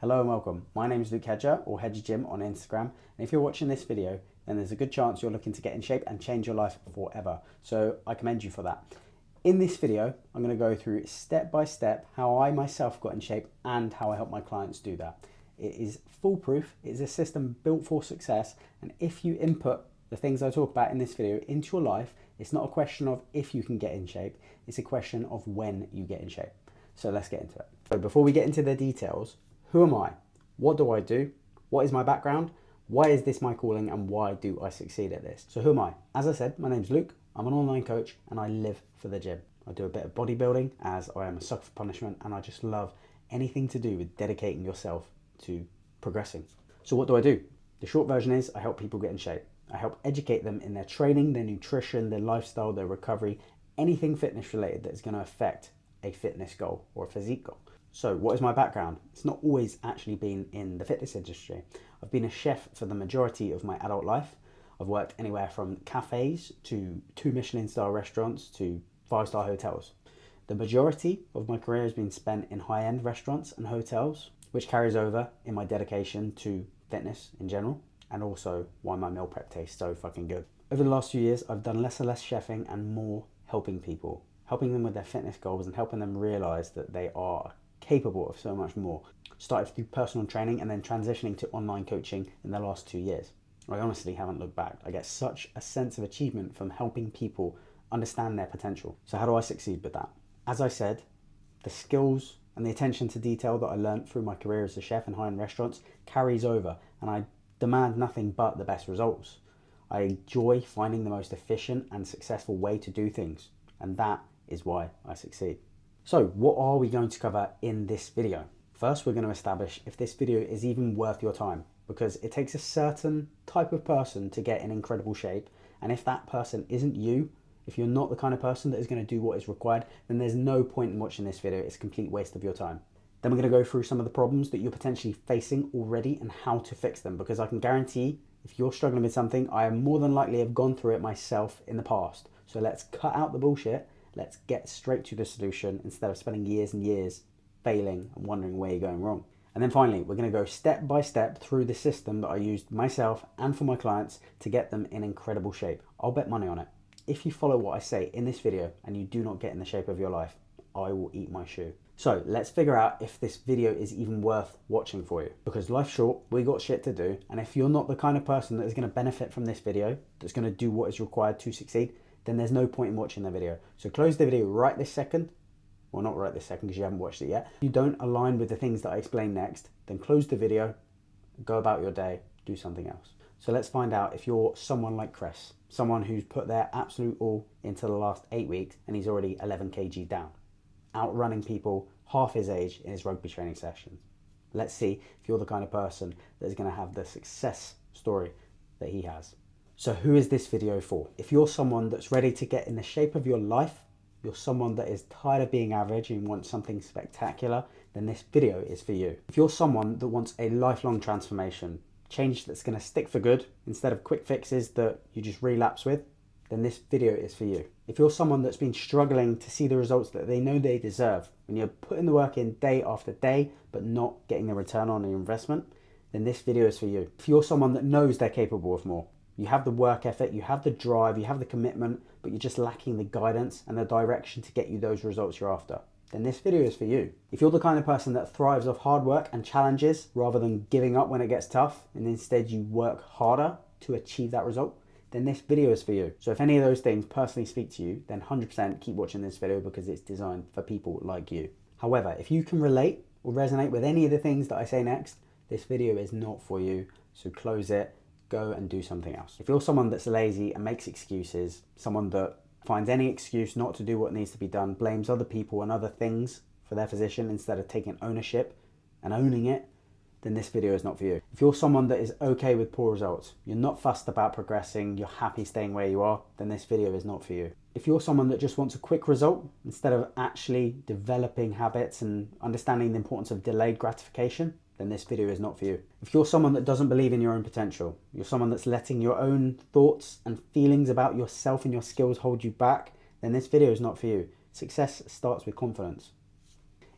Hello and welcome. My name is Luke Hedger, or Hedger Gym on Instagram. And if you're watching this video, then there's a good chance you're looking to get in shape and change your life forever. So I commend you for that. In this video, I'm going to go through step by step how I myself got in shape and how I help my clients do that. It is foolproof. It is a system built for success. And if you input the things I talk about in this video into your life, it's not a question of if you can get in shape. It's a question of when you get in shape. So let's get into it. So before we get into the details, who am I? What do I do? What is my background? Why is this my calling and why do I succeed at this? So who am I? As I said, my name's Luke. I'm an online coach and I live for the gym. I do a bit of bodybuilding as I am a sucker for punishment and I just love anything to do with dedicating yourself to progressing. So what do I do? The short version is I help people get in shape. I help educate them in their training, their nutrition, their lifestyle, their recovery, anything fitness related that is going to affect a fitness goal or a physique goal. So what is my background? It's not always actually been in the fitness industry. I've been a chef for the majority of my adult life. I've worked anywhere from cafes to 2 Michelin star restaurants to 5-star hotels. The majority of my career has been spent in high-end restaurants and hotels, which carries over in my dedication to fitness in general and also why my meal prep tastes so fucking good. Over the last few years, I've done less and less chefing and more helping people, helping them with their fitness goals and helping them realize that they are capable of so much more. Started through personal training and then transitioning to online coaching in the last 2 years. I honestly haven't looked back. I get such a sense of achievement from helping people understand their potential. So how do I succeed with that? As I said, the skills and the attention to detail that I learned through my career as a chef in high-end restaurants carries over, and I demand nothing but the best results. I enjoy finding the most efficient and successful way to do things, and that is why I succeed. So what are we going to cover in this video? First, we're going to establish if this video is even worth your time, because it takes a certain type of person to get in incredible shape. And if that person isn't you, if you're not the kind of person that is going to do what is required, then there's no point in watching this video. It's a complete waste of your time. Then we're going to go through some of the problems that you're potentially facing already and how to fix them, because I can guarantee if you're struggling with something, I am more than likely have gone through it myself in the past. So let's cut out the bullshit. Let's get straight to the solution instead of spending years and years failing and wondering where you're going wrong. And then finally, we're going to go step by step through the system that I used myself and for my clients to get them in incredible shape. I'll bet money on it. If you follow what I say in this video and you do not get in the shape of your life, I will eat my shoe. So let's figure out if this video is even worth watching for you, because life's short, we got shit to do. And if you're not the kind of person that is going to benefit from this video, that's going to do what is required to succeed, then there's no point in watching the video. So close the video right this second. Well, not right this second because you haven't watched it yet. If you don't align with the things that I explain next, then close the video, go about your day, do something else. So let's find out if you're someone like Chris, someone who's put their absolute all into the last 8 weeks and he's already 11 kg down, outrunning people half his age in his rugby training sessions. Let's see if you're the kind of person that is going to have the success story that he has. So who is this video for? If you're someone that's ready to get in the shape of your life, you're someone that is tired of being average and wants something spectacular, then this video is for you. If you're someone that wants a lifelong transformation, change that's going to stick for good instead of quick fixes that you just relapse with, then this video is for you. If you're someone that's been struggling to see the results that they know they deserve, when you're putting the work in day after day but not getting the return on your investment, then this video is for you. If you're someone that knows they're capable of more, you have the work ethic, you have the drive, you have the commitment, but you're just lacking the guidance and the direction to get you those results you're after, then this video is for you. If you're the kind of person that thrives off hard work and challenges rather than giving up when it gets tough, and instead you work harder to achieve that result, then this video is for you. So if any of those things personally speak to you, then 100% keep watching this video because it's designed for people like you. However, if you can relate or resonate with any of the things that I say next, this video is not for you. So close it. Go and do something else. If you're someone that's lazy and makes excuses, someone that finds any excuse not to do what needs to be done, blames other people and other things for their position instead of taking ownership and owning it, then this video is not for you. If you're someone that is okay with poor results, you're not fussed about progressing, you're happy staying where you are, then this video is not for you. If you're someone that just wants a quick result instead of actually developing habits and understanding the importance of delayed gratification, then this video is not for you. If you're someone that doesn't believe in your own potential, you're someone that's letting your own thoughts and feelings about yourself and your skills hold you back, then this video is not for you. Success starts with confidence.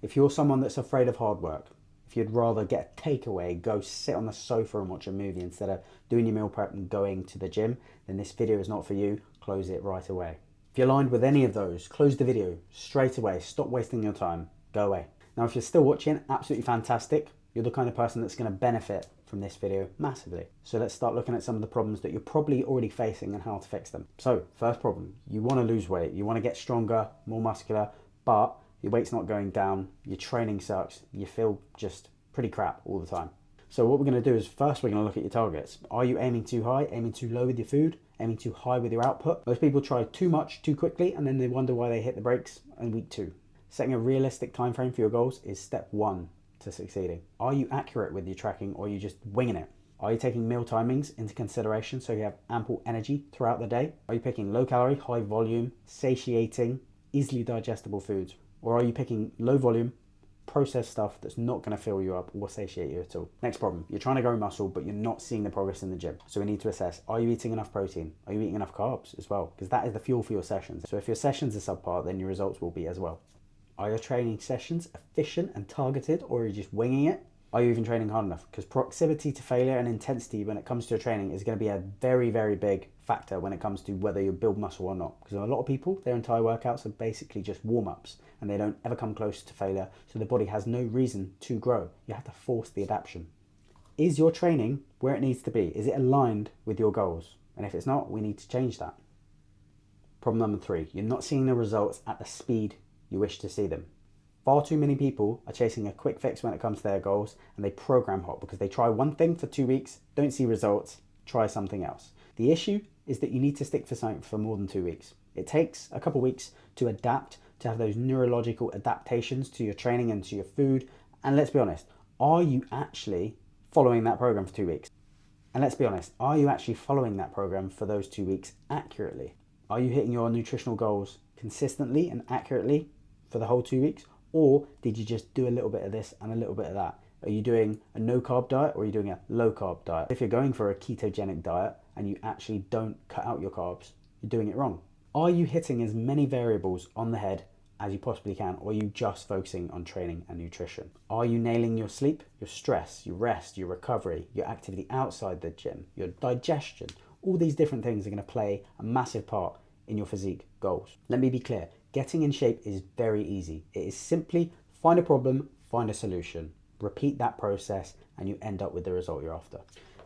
If you're someone that's afraid of hard work, If you'd rather get a takeaway, go sit on the sofa and watch a movie instead of doing your meal prep and going to the gym, then this video is not for you. Close it right away. If you're aligned with any of those, close the video straight away. Stop wasting your time. Go away. Now, if you're still watching, absolutely fantastic. You're the kind of person that's going to benefit from this video massively. So let's start looking at some of the problems that you're probably already facing and how to fix them. So first problem, you want to lose weight. You want to get stronger, more muscular, but your weight's not going down. Your training sucks. You feel just pretty crap all the time. So what we're going to do is first we're going to look at your targets. Are you aiming too high, aiming too low with your food, aiming too high with your output? Most people try too much too quickly and then they wonder why they hit the brakes in week 2. Setting a realistic time frame for your goals is step 1 to succeeding. Are you accurate with your tracking or are you just winging it? Are you taking meal timings into consideration so you have ample energy throughout the day? Are you picking low calorie, high volume, satiating, easily digestible foods? Or are you picking low volume, processed stuff that's not going to fill you up or satiate you at all? Next problem, you're trying to grow muscle but you're not seeing the progress in the gym. So we need to assess, are you eating enough protein? Are you eating enough carbs as well? Because that is the fuel for your sessions. So if your sessions are subpar, then your results will be as well. Are your training sessions efficient and targeted, or are you just winging it? Are you even training hard enough? Because proximity to failure and intensity when it comes to your training is going to be a very, very big factor when it comes to whether you build muscle or not. Because a lot of people, their entire workouts are basically just warm-ups and they don't ever come close to failure. So the body has no reason to grow. You have to force the adaptation. Is your training where it needs to be? Is it aligned with your goals? And if it's not, we need to change that. Problem number 3, you're not seeing the results at the speed you wish to see them. Far too many people are chasing a quick fix when it comes to their goals, and they program hop because they try one thing for 2 weeks, don't see results, try something else. The issue is that you need to stick for something for more than 2 weeks. It takes a couple of weeks to adapt, to have those neurological adaptations to your training and to your food. And let's be honest, are you actually following that program for 2 weeks? And let's be honest, are you actually following that program for those 2 weeks accurately? Are you hitting your nutritional goals consistently and accurately for the whole 2 weeks? Or did you just do a little bit of this and a little bit of that? Are you doing a no carb diet or are you doing a low carb diet? If you're going for a ketogenic diet and you actually don't cut out your carbs, you're doing it wrong. Are you hitting as many variables on the head as you possibly can, or are you just focusing on training and nutrition? Are you nailing your sleep, your stress, your rest, your recovery, your activity outside the gym, your digestion? All these different things are going to play a massive part in your physique goals. Let me be clear, getting in shape is very easy. It is simply find a problem, find a solution, repeat that process, and you end up with the result you're after.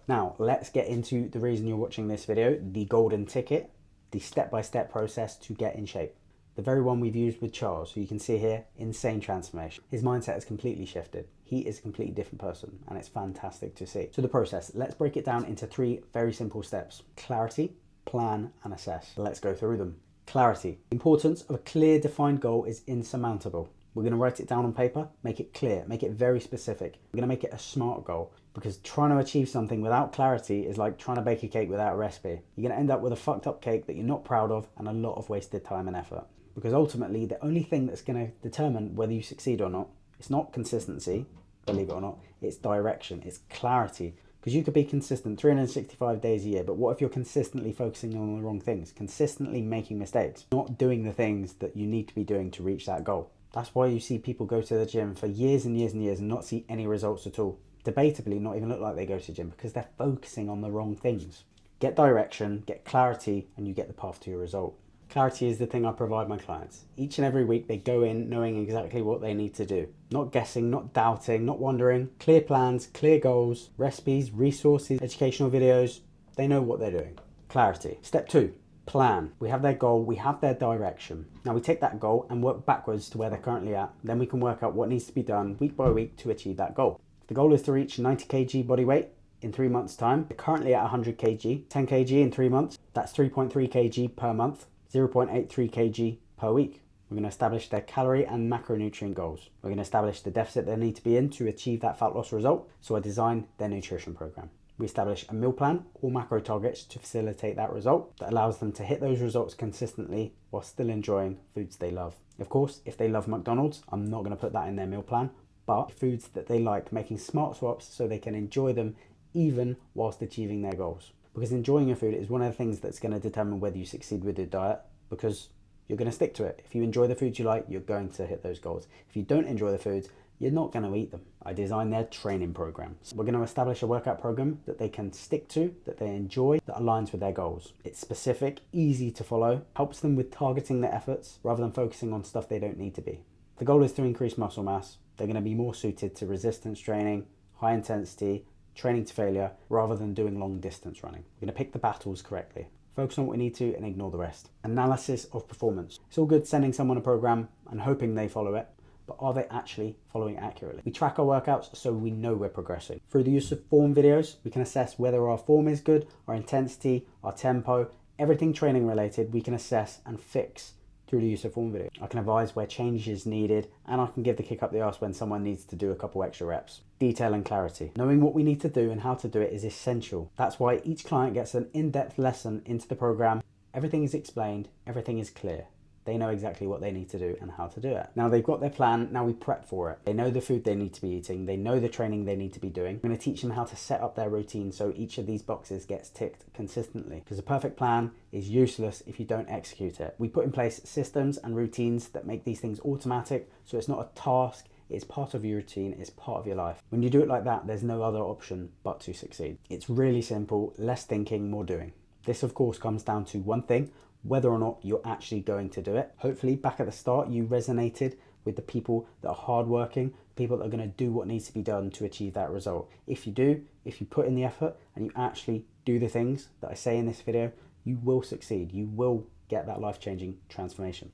Now, let's get into the reason you're watching this video, the golden ticket, the step-by-step process to get in shape. The very one we've used with Charles, who you can see here, insane transformation. His mindset has completely shifted. He is a completely different person, and it's fantastic to see. So the process, let's break it down into 3 very simple steps: clarity, plan, and assess. Let's go through them. Clarity. The importance of a clear, defined goal is insurmountable. We're going to write it down on paper, make it clear, make it very specific. We're going to make it a SMART goal, because trying to achieve something without clarity is like trying to bake a cake without a recipe. You're going to end up with a fucked up cake that you're not proud of and a lot of wasted time and effort. Because ultimately, the only thing that's going to determine whether you succeed or not, it's not consistency, believe it or not, it's direction, it's clarity. Because you could be consistent 365 days a year, but what if you're consistently focusing on the wrong things, consistently making mistakes, not doing the things that you need to be doing to reach that goal? That's why you see people go to the gym for years and years and years and not see any results at all. Debatably, not even look like they go to the gym because they're focusing on the wrong things. Get direction, get clarity, and you get the path to your result. Clarity is the thing I provide my clients. Each and every week they go in knowing exactly what they need to do. Not guessing, not doubting, not wondering. Clear plans, clear goals, recipes, resources, educational videos. They know what they're doing. Clarity. Step 2, plan. We have their goal, we have their direction. Now we take that goal and work backwards to where they're currently at. Then we can work out what needs to be done week by week to achieve that goal. The goal is to reach 90 kg body weight in 3 months' time. They're currently at 100 kg, 10 kg in 3 months. That's 3.3 kg per month. 0.83 kg per week. We're going to establish their calorie and macronutrient goals. We're going to establish the deficit they need to be in to achieve that fat loss result. So I design their nutrition program. We establish a meal plan or macro targets to facilitate that result that allows them to hit those results consistently while still enjoying foods they love. Of course, if they love McDonald's, I'm not going to put that in their meal plan, but foods that they like, making smart swaps so they can enjoy them even whilst achieving their goals. Because enjoying your food is one of the things that's going to determine whether you succeed with your diet, because you're going to stick to it. If you enjoy the foods you like, you're going to hit those goals. If you don't enjoy the foods, You're not going to eat them. I designed their training programs. We're going to establish a workout program that they can stick to, that they enjoy, that aligns with their goals. It's specific, easy to follow, helps them with targeting their efforts rather than focusing on stuff they don't need to be. The goal is to increase muscle mass. They're going to be more suited to resistance training, high intensity, training to failure, rather than doing long distance running. We're going to pick the battles correctly. Focus on what we need to and ignore the rest. Analysis of performance. It's all good sending someone a program and hoping they follow it, but are they actually following accurately? We track our workouts so we know we're progressing. Through the use of form videos, we can assess whether our form is good, our intensity, our tempo, everything training related, we can assess and fix through the use of form video. I can advise where change is needed, and I can give the kick up the arse when someone needs to do a couple extra reps. Detail and clarity. Knowing what we need to do and how to do it is essential. That's why each client gets an in-depth lesson into the program. Everything is explained, everything is clear. They know exactly what they need to do and how to do it. Now they've got their plan, now we prep for it. They know the food they need to be eating, they know the training they need to be doing. I'm going to teach them how to set up their routine so each of these boxes gets ticked consistently. Because a perfect plan is useless if you don't execute it. We put in place systems and routines that make these things automatic, so it's not a task, it's part of your routine, it's part of your life. When you do it like that, there's no other option but to succeed. It's really simple, less thinking, more doing. This of course comes down to one thing: whether or not you're actually going to do it. Hopefully back at the start you resonated with the people that are hardworking, people that are going to do what needs to be done to achieve that result. If you do, if you put in the effort and you actually do the things that I say in this video, you will succeed. You will get that life-changing transformation.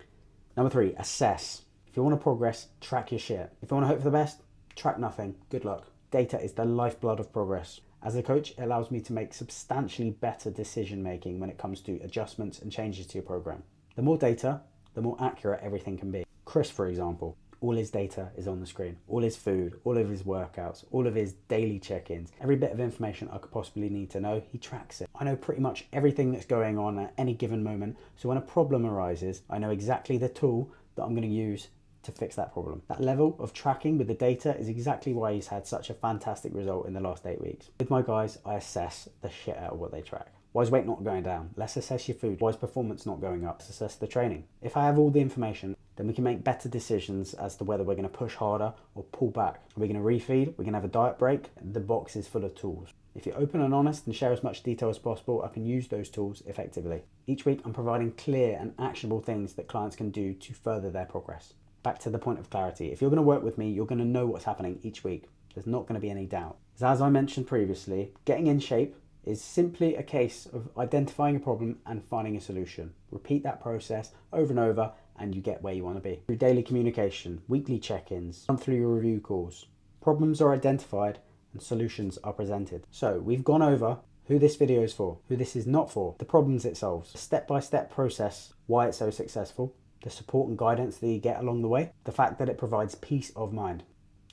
Number 3, assess. If you want to progress, track your shit. If you want to hope for the best, track nothing. Good luck. Data is the lifeblood of progress. As a coach, it allows me to make substantially better decision making when it comes to adjustments and changes to your program. The more data, the more accurate everything can be. Chris, for example, all his data is on the screen. All his food, all of his workouts, all of his daily check-ins, every bit of information I could possibly need to know, he tracks it. I know pretty much everything that's going on at any given moment, so when a problem arises, I know exactly the tool that I'm going to use to fix that problem. That level of tracking with the data is exactly why he's had such a fantastic result in the last 8 weeks. With my guys, I assess the shit out of what they track. Why is weight not going down? Let's assess your food. Why is performance not going up? Let's assess the training. If I have all the information, then we can make better decisions as to whether we're going to push harder or pull back. Are we going to refeed? We're going to have a diet break? The box is full of tools. If you're open and honest and share as much detail as possible, I can use those tools effectively. Each week, I'm providing clear and actionable things that clients can do to further their progress. Back to the point of clarity. If you're going to work with me, you're going to know what's happening each week. There's not going to be any doubt. As I mentioned previously, getting in shape is simply a case of identifying a problem and finding a solution. Repeat that process over and over and you get where you want to be. Through daily communication, weekly check-ins, monthly review calls, problems are identified and solutions are presented. So we've gone over who this video is for, who this is not for, the problems it solves, the step-by-step process, why it's so successful, the support and guidance that you get along the way, the fact that it provides peace of mind,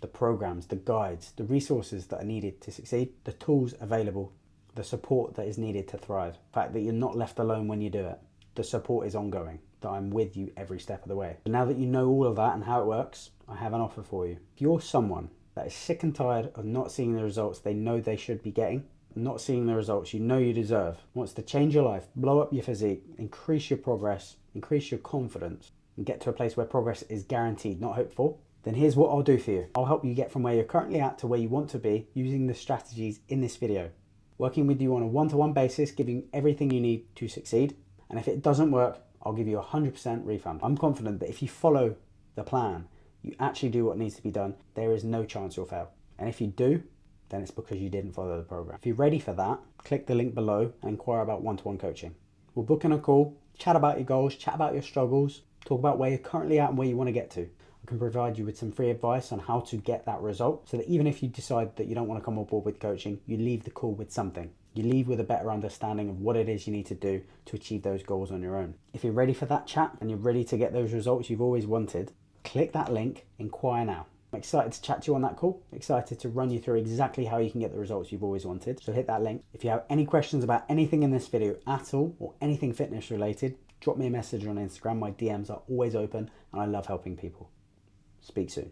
the programs, the guides, the resources that are needed to succeed, the tools available, the support that is needed to thrive, the fact that you're not left alone when you do it, the support is ongoing, that I'm with you every step of the way. But now that you know all of that and how it works, I have an offer for you. If you're someone that is sick and tired of not seeing the results they know they should be getting, not seeing the results you know you deserve, wants to change your life, blow up your physique, increase your progress, increase your confidence, and get to a place where progress is guaranteed, not hoped for, then here's what I'll do for you. I'll help you get from where you're currently at to where you want to be using the strategies in this video. Working with you on a one-to-one basis, giving you everything you need to succeed. And if it doesn't work, I'll give you a 100% refund. I'm confident that if you follow the plan, you actually do what needs to be done, there is no chance you'll fail. And if you do, then it's because you didn't follow the program. If you're ready for that, click the link below and inquire about one-to-one coaching. We'll book in a call, chat about your goals, chat about your struggles, talk about where you're currently at and where you want to get to. I can provide you with some free advice on how to get that result so that even if you decide that you don't want to come on board with coaching, you leave the call with something. You leave with a better understanding of what it is you need to do to achieve those goals on your own. If you're ready for that chat and you're ready to get those results you've always wanted, click that link, inquire now. I'm excited to chat to you on that call, excited to run you through exactly how you can get the results you've always wanted. So hit that link. If you have any questions about anything in this video at all or anything fitness related, drop me a message on Instagram. My DMs are always open and I love helping people. Speak soon.